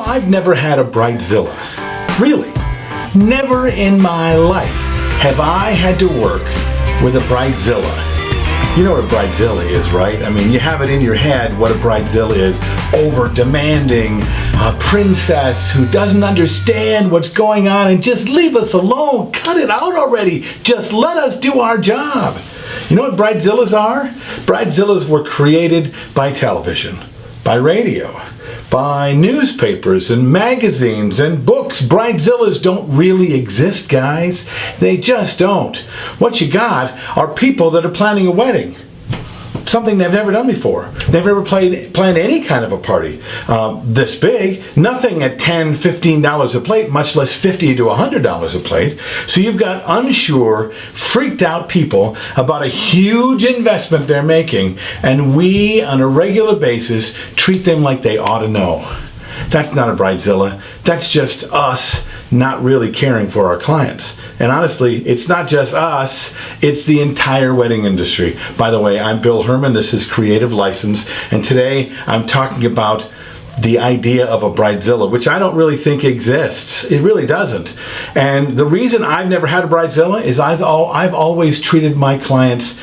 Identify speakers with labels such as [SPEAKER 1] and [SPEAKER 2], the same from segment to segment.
[SPEAKER 1] I've never had a Bridezilla. Really. Never in my life have I had to work with a Bridezilla. You know what a Bridezilla is, right? I mean, you have it in your head what a Bridezilla is. Over-demanding, a princess who doesn't understand what's going on and just leave us alone. Cut it out already. Just let us do our job. You know what Bridezillas are? Bridezillas were created by television, by radio, by newspapers and magazines and books. Bridezillas don't really exist, guys. They just don't. What you got are people that are planning a wedding. Something they've never done before. They've never planned any kind of a party this big. Nothing at $10, $15 a plate, much less $50 to $100 a plate. So you've got unsure, freaked out people about a huge investment they're making, and we, on a regular basis, treat them like they ought to know. That's not a Bridezilla. That's just us not really caring for our clients. And honestly, it's not just us, it's the entire wedding industry. By the way, I'm Bill Hermann, this is Creative License, and today I'm talking about the idea of a Bridezilla, which I don't really think exists. It really doesn't. And the reason I've never had a Bridezilla is I've always treated my clients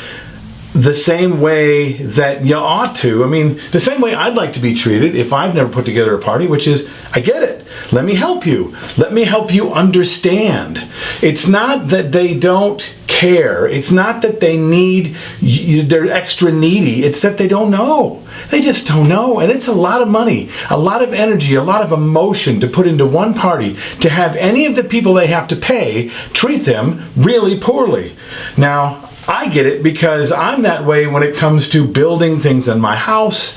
[SPEAKER 1] the same way that you ought to. I mean, the same way I'd like to be treated if I've never put together a party, which is, I get it. Let me help you. Let me help you understand. It's not that they don't care. It's not that they need, they're extra needy. It's that they don't know. They just don't know. And it's a lot of money, a lot of energy, a lot of emotion to put into one party to have any of the people they have to pay treat them really poorly. Now, I get it because I'm that way when it comes to building things in my house,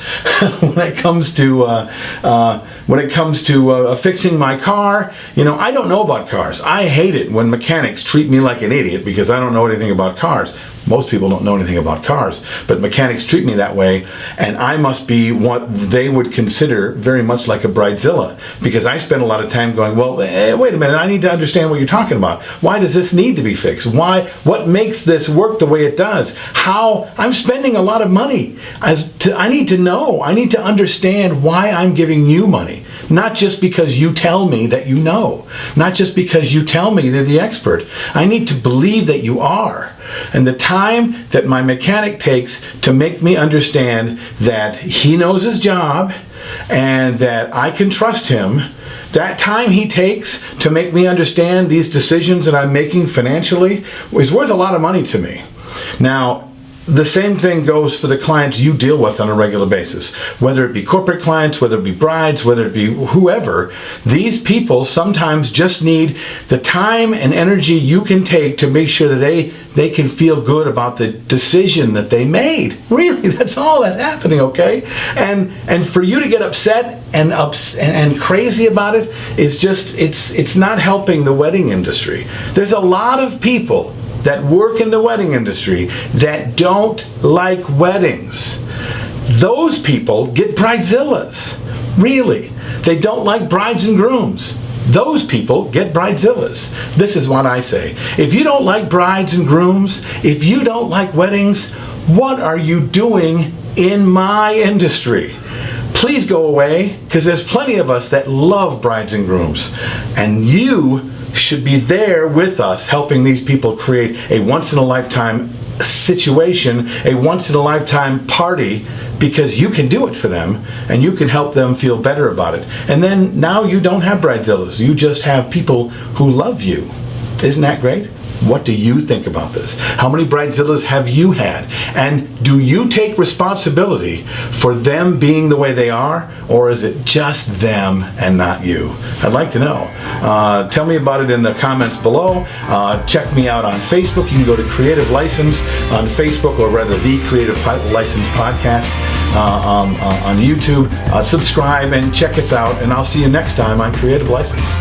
[SPEAKER 1] when it comes to fixing my car. You know, I don't know about cars. I hate it when mechanics treat me like an idiot because I don't know anything about cars. Most people don't know anything about cars, but mechanics treat me that way, and I must be what they would consider very much like a Bridezilla, because I spend a lot of time going, well, wait a minute, I need to understand what you're talking about. Why does this need to be fixed? What makes this work the way it does? How? I'm spending a lot of money. I need to know. I need to understand why I'm giving you money. Not just because you tell me that you know. Not just because you tell me they're the expert. I need to believe that you are. And the time that my mechanic takes to make me understand that he knows his job and that I can trust him, that time he takes to make me understand these decisions that I'm making financially is worth a lot of money to me. Now, the same thing goes for the clients you deal with on a regular basis. Whether it be corporate clients, whether it be brides, whether it be whoever, these people sometimes just need the time and energy you can take to make sure that they can feel good about the decision that they made. Really, that's all that's happening, okay? And for you to get upset and crazy about it is just, it's not helping the wedding industry. There's a lot of people that work in the wedding industry that don't like weddings. Those people get Bridezillas. Really. They don't like brides and grooms. Those people get Bridezillas. This is what I say. If you don't like brides and grooms, if you don't like weddings, what are you doing in my industry? Please go away, because there's plenty of us that love brides and grooms. And you should be there with us helping these people create a once-in-a-lifetime situation, a once-in-a-lifetime party, because you can do it for them and you can help them feel better about it. And then now you don't have Bridezillas, you just have people who love you. Isn't that great? What do you think about this? How many Bridezillas have you had? And do you take responsibility for them being the way they are, or is it just them and not you? I'd like to know. Tell me about it in the comments below. Check me out on Facebook. You can go to Creative License on Facebook, or rather the Creative License Podcast on YouTube. Subscribe and check us out, and I'll see you next time on Creative License.